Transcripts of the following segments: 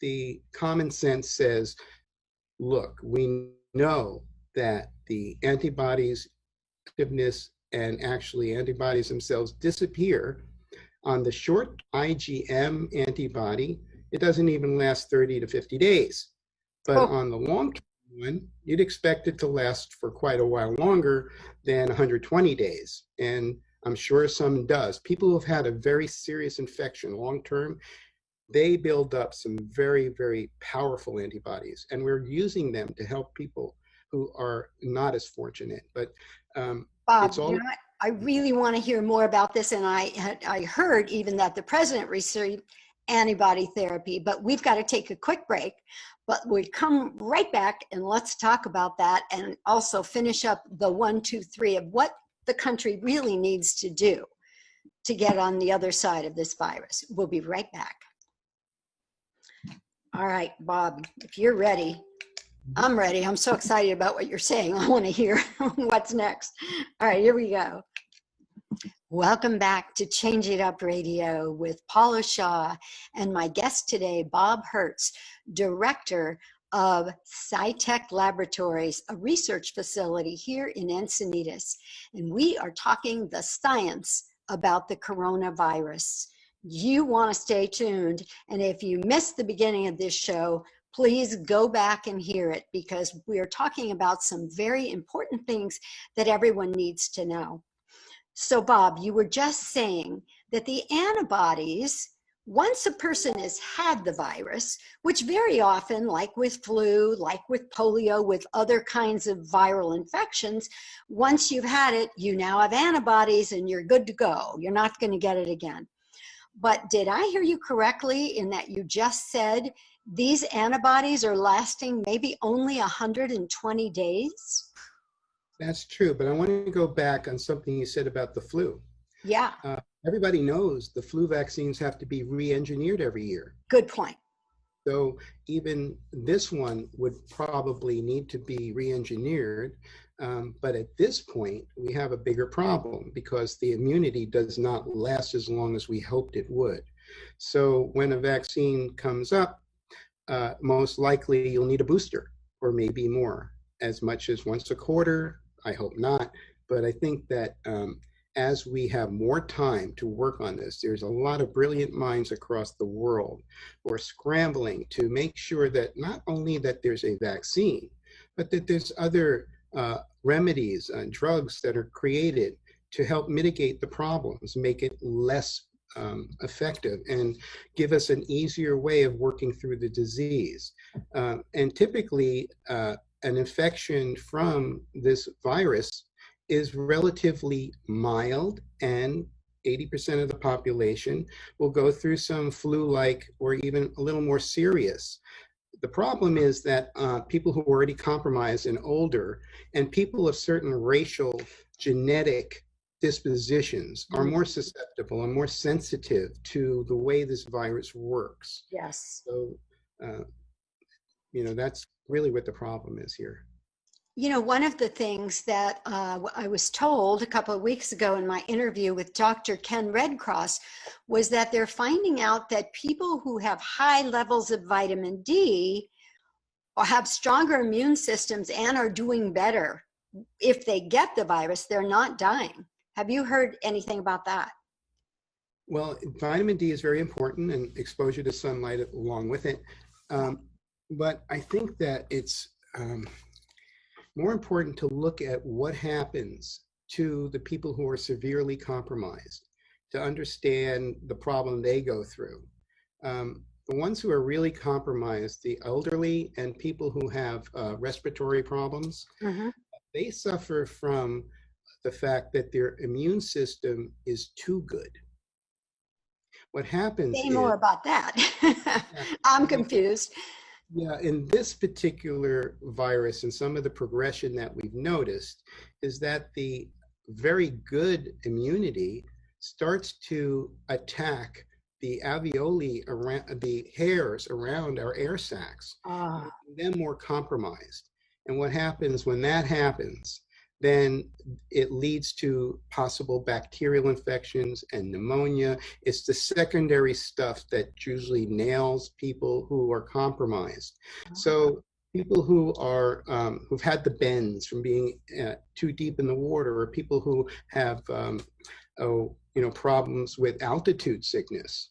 the common sense says, look, we know that the antibodies effectiveness and actually antibodies themselves disappear. On the short IgM antibody, it doesn't even last 30 to 50 days. But Oh, on the long term one, you'd expect it to last for quite a while longer than 120 days. And I'm sure some does. People who've had a very serious infection long term, they build up some very, very powerful antibodies. And we're using them to help people who are not as fortunate. But it's Bob, all I really want to hear more about this. And I heard even that the president received antibody therapy, but we've got to take a quick break. But we come right back and let's talk about that and also finish up the 1, 2, 3 of what the country really needs to do to get on the other side of this virus. We'll be right back. All right, Bob, if you're ready, I'm ready. I'm so excited about what you're saying. I want to hear what's next. All right, here we go. Welcome back to Change It Up Radio with Paula Shaw and my guest today, Bob Hertz, Director of SciTech Laboratories, a research facility here in Encinitas. And we are talking the science about the coronavirus. You want to stay tuned. And if you missed the beginning of this show, please go back and hear it because we are talking about some very important things that everyone needs to know. So Bob, you were just saying that the antibodies, once a person has had the virus, which very often, like with flu, like with polio, with other kinds of viral infections, once you've had it, you now have antibodies and you're good to go. You're not going to get it again. But did I hear you correctly in that you just said these antibodies are lasting maybe only 120 days? That's true, but I want to go back on something you said about the flu. Yeah, Everybody knows the flu vaccines have to be re-engineered every year. good point. So even this one would probably need to be re-engineered. But at this point, we have a bigger problem because the immunity does not last as long as we hoped it would. So when a vaccine comes up, most likely you'll need a booster or maybe more, as much as once a quarter. I hope not, but I think that as we have more time to work on this, there's a lot of brilliant minds across the world who are scrambling to make sure that not only that there's a vaccine, but that there's other remedies and drugs that are created to help mitigate the problems, make it less effective, and give us an easier way of working through the disease. And typically, an infection from this virus is relatively mild, and 80% of the population will go through some flu-like or even a little more serious. The problem is that people who are already compromised and older, and people of certain racial, genetic dispositions are more susceptible and more sensitive to the way this virus works. Yes. So, that's really what the problem is here. You know, one of the things that I was told a couple of weeks ago in my interview with Dr. Ken Redcross was that they're finding out that people who have high levels of vitamin D or have stronger immune systems and are doing better if they get the virus, they're not dying. Have you heard anything about that? Well, vitamin D is very important, and exposure to sunlight along with it. But I think that it's more important to look at what happens to the people who are severely compromised to understand the problem they go through. The ones who are really compromised, the elderly and people who have respiratory problems, they suffer from the fact that their immune system is too good. What happens Say is, more about that. I'm confused. yeah, in this particular virus and some of the progression that we've noticed is that the very good immunity starts to attack the alveoli, around the hairs around our air sacs, making them more compromised. And what happens when that happens, then it leads to possible bacterial infections and pneumonia. It's the secondary stuff that usually nails people who are compromised. So people who are who've had the bends from being too deep in the water, or people who have problems with altitude sickness,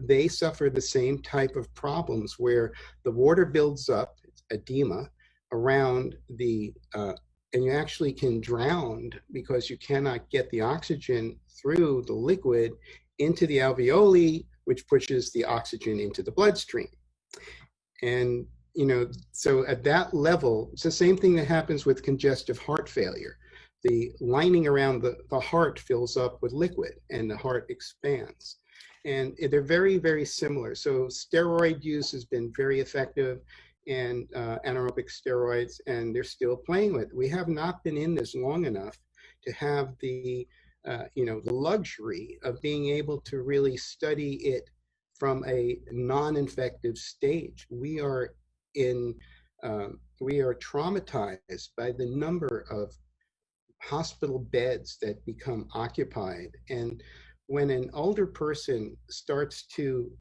they suffer the same type of problems where the water builds up, edema, around the and you actually can drown because you cannot get the oxygen through the liquid into the alveoli, which pushes the oxygen into the bloodstream. And, so at that level, it's the same thing that happens with congestive heart failure. The lining around the heart fills up with liquid and the heart expands. And they're very, very similar. So steroid use has been very effective, and anaerobic steroids, and they're still playing with it. We have not been in this long enough to have the luxury of being able to really study it from a non-infective stage. We are traumatized by the number of hospital beds that become occupied. And when an older person starts to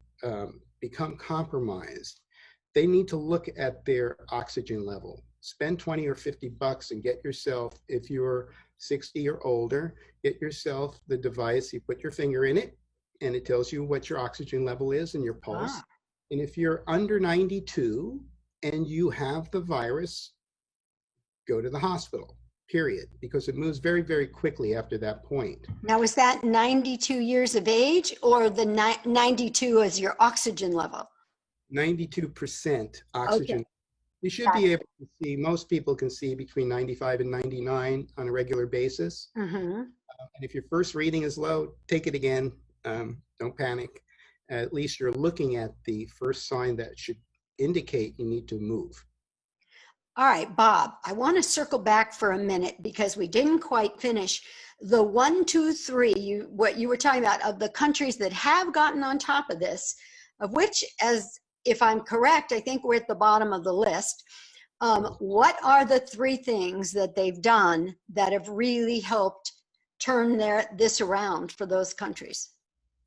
become compromised, they need to look at their oxygen level. Spend 20 or 50 bucks and get yourself, if you're 60 or older, get yourself the device. You put your finger in it and it tells you what your oxygen level is and your pulse. And if you're under 92 and you have the virus, go to the hospital, period, because it moves very, very quickly after that point. Now, is that 92 years of age, or the 92 is your oxygen level? 92% oxygen. Okay. You should be able to see, most people can see between 95 and 99 on a regular basis. And if your first reading is low, take it again. Don't panic. At least you're looking at the first sign that should indicate you need to move. All right, Bob, I want to circle back for a minute because we didn't quite finish the 1, 2, 3, what you were talking about, of the countries that have gotten on top of this, of which, if I'm correct, I think we're at the bottom of the list. What are the 3 things that they've done that have really helped turn this around for those countries?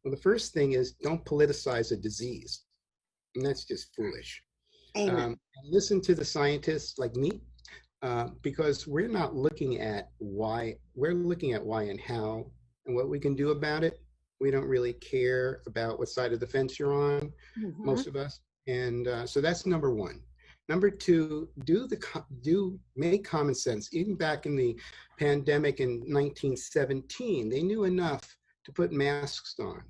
Well, the first thing is, don't politicize a disease. And that's just foolish. Listen to the scientists like me, because we're not looking at why. We're looking at why and how and what we can do about it. We don't really care about what side of the fence you're on, most of us. And so that's number 1. Number 2, make common sense. Even back in the pandemic in 1917, they knew enough to put masks on.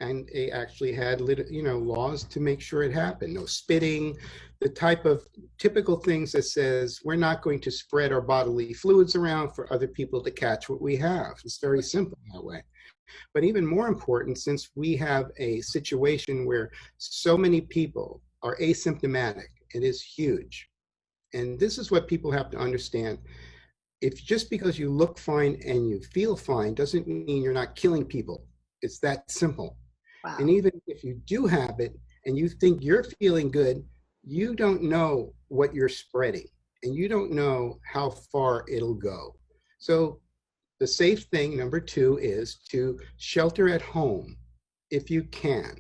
And they actually had laws to make sure it happened. No spitting, the type of typical things that says we're not going to spread our bodily fluids around for other people to catch what we have. It's very simple that way. But even more important, since we have a situation where so many people are asymptomatic, it is huge. And this is what people have to understand. If just because you look fine and you feel fine doesn't mean you're not killing people. It's that simple. Wow. And even if you do have it and you think you're feeling good, you don't know what you're spreading and you don't know how far it'll go. So the safe thing, number 2, is to shelter at home if you can.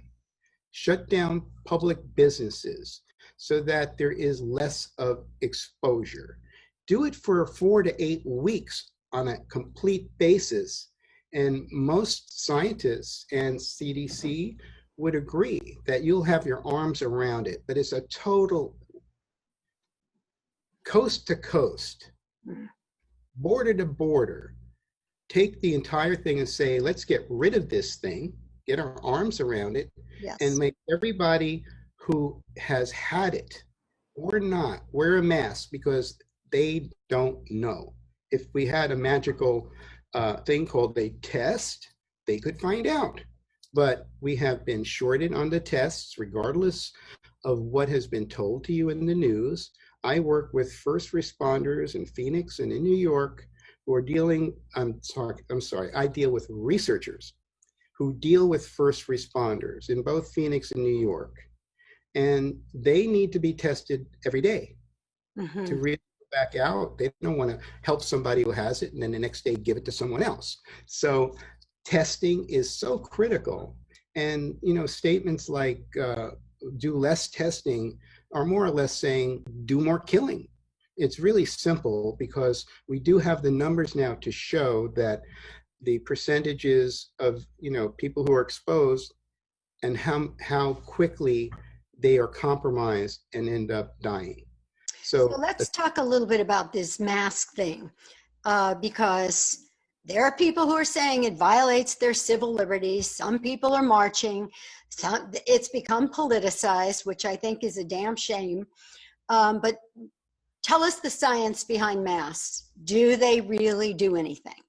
Shut down public businesses so that there is less of exposure. Do it for 4 to 8 weeks on a complete basis. And most scientists and CDC would agree that you'll have your arms around it, but it's a total coast to coast, border to border. Take the entire thing and say, let's get rid of this thing, get our arms around it, and make everybody who has had it or not wear a mask, because they don't know. If we had a magical thing called a test, they could find out. But we have been shorted on the tests, regardless of what has been told to you in the news. I work with first responders in Phoenix and in New York who are dealing, I deal with researchers who deal with first responders in both Phoenix and New York. And they need to be tested every day to realize back out. They don't want to help somebody who has it and then the next day give it to someone else. So testing is so critical. And, statements like do less testing are more or less saying do more killing. It's really simple because we do have the numbers now to show that the percentages of, people who are exposed and how quickly they are compromised and end up dying. So let's talk a little bit about this mask thing, because there are people who are saying it violates their civil liberties. Some people are marching. It's become politicized, which I think is a damn shame. But tell us the science behind masks. Do they really do anything?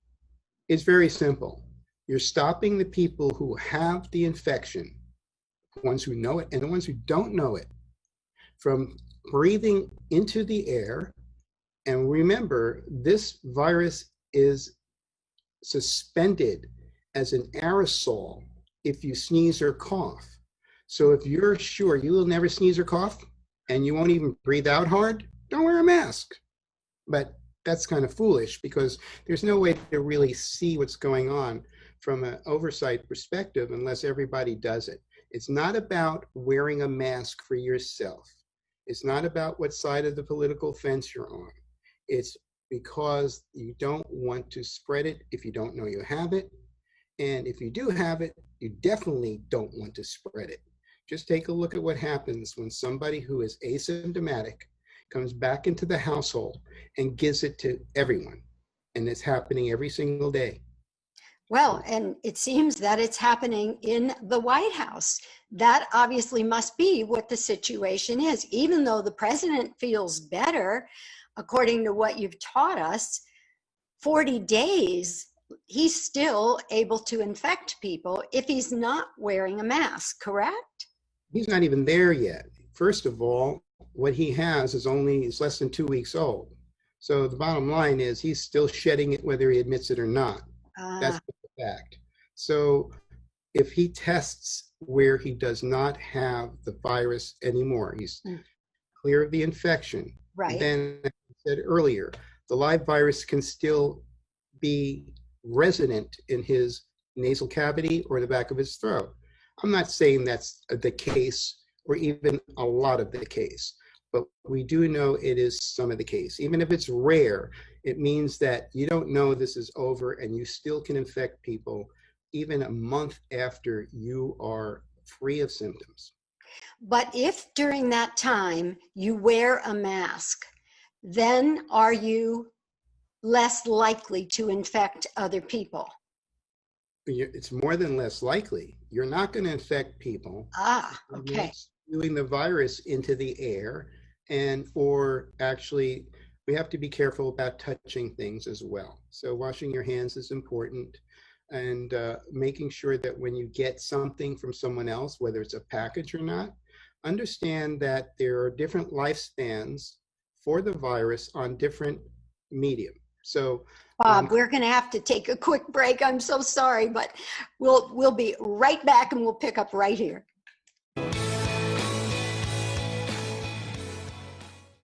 It's very simple. You're stopping the people who have the infection, the ones who know it and the ones who don't know it, from breathing into the air. And remember, this virus is suspended as an aerosol if you sneeze or cough. So if you're sure you will never sneeze or cough and you won't even breathe out hard, don't wear a mask. But that's kind of foolish because there's no way to really see what's going on from an oversight perspective unless everybody does it. It's not about wearing a mask for yourself. It's not about what side of the political fence you're on. It's because you don't want to spread it if you don't know you have it. And if you do have it, you definitely don't want to spread it. Just take a look at what happens when somebody who is asymptomatic comes back into the household and gives it to everyone. And it's happening every single day. Well, and it seems that it's happening in the White House. That obviously must be what the situation is. Even though the president feels better, according to what you've taught us, 40 days, he's still able to infect people if he's not wearing a mask, correct? He's not even there yet. First of all, what he has is less than 2 weeks old. So the bottom line is he's still shedding it whether he admits it or not. That's the fact. So if he tests where he does not have the virus anymore, he's clear of the infection. Right. Then, as I said earlier, the live virus can still be resident in his nasal cavity or the back of his throat. I'm not saying that's the case or even a lot of the case, but we do know it is some of the case. Even if it's rare, it means that you don't know this is over and you still can infect people even a month after you are free of symptoms. But if during that time you wear a mask, then are you less likely to infect other people? It's more than less likely. You're not going to infect people. Okay. Spewing the virus into the air, or actually, we have to be careful about touching things as well. So washing your hands is important, and making sure that when you get something from someone else, whether it's a package or not, understand that there are different lifespans for the virus on different medium. So Bob, we're going to have to take a quick break. I'm so sorry, but we'll be right back and we'll pick up right here.